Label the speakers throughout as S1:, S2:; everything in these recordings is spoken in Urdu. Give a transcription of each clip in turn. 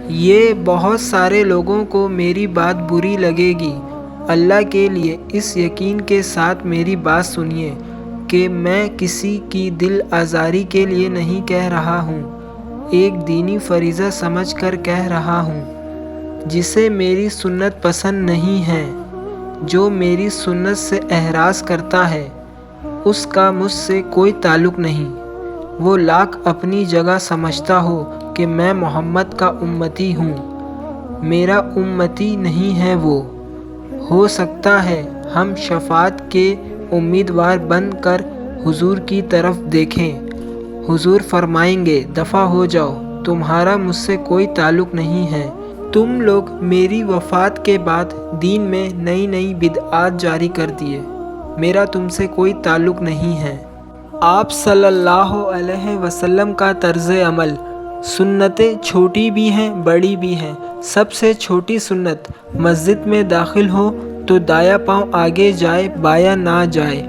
S1: یہ بہت سارے لوگوں کو میری بات بری لگے گی، اللہ کے لیے اس یقین کے ساتھ میری بات سنیے کہ میں کسی کی دل آزاری کے لیے نہیں کہہ رہا ہوں، ایک دینی فریضہ سمجھ کر کہہ رہا ہوں۔ جسے میری سنت پسند نہیں ہے، جو میری سنت سے اعراض کرتا ہے، اس کا مجھ سے کوئی تعلق نہیں، وہ لاکھ اپنی جگہ سمجھتا ہو کہ میں محمد کا امتی ہوں، میرا امتی نہیں ہے وہ۔ ہو سکتا ہے ہم شفاعت کے امیدوار بن کر حضور کی طرف دیکھیں، حضور فرمائیں گے دفع ہو جاؤ، تمہارا مجھ سے کوئی تعلق نہیں ہے، تم لوگ میری وفات کے بعد دین میں نئی نئی بدعات جاری کر دیے، میرا تم سے کوئی تعلق نہیں ہے۔ آپ صلی اللہ علیہ وسلم کا طرز عمل، سنتیں چھوٹی بھی ہیں بڑی بھی ہیں۔ سب سے چھوٹی سنت، مسجد میں داخل ہو تو دایاں پاؤں آگے جائے بایاں نہ جائے،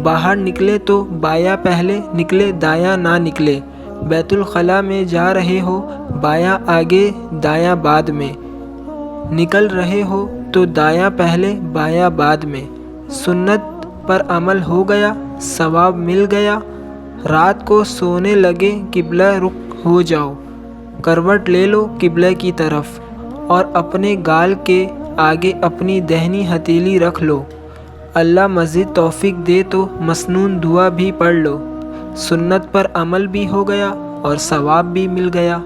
S1: باہر نکلے تو بایاں پہلے نکلے دایاں نہ نکلے، بیت الخلاء میں جا رہے ہو بایاں آگے دایاں بعد میں، نکل رہے ہو تو دایاں پہلے بایاں بعد میں۔ سنت پر عمل ہو گیا، ثواب مل گیا۔ رات کو سونے لگے قبلہ رخ ہو جاؤ، کروٹ لے لو قبلہ کی طرف، اور اپنے گال کے آگے اپنی دہنی ہتھیلی رکھ لو۔ اللہ مزید توفیق دے تو مسنون دعا بھی پڑھ لو۔ سنت پر عمل بھی ہو گیا اور ثواب بھی مل گیا۔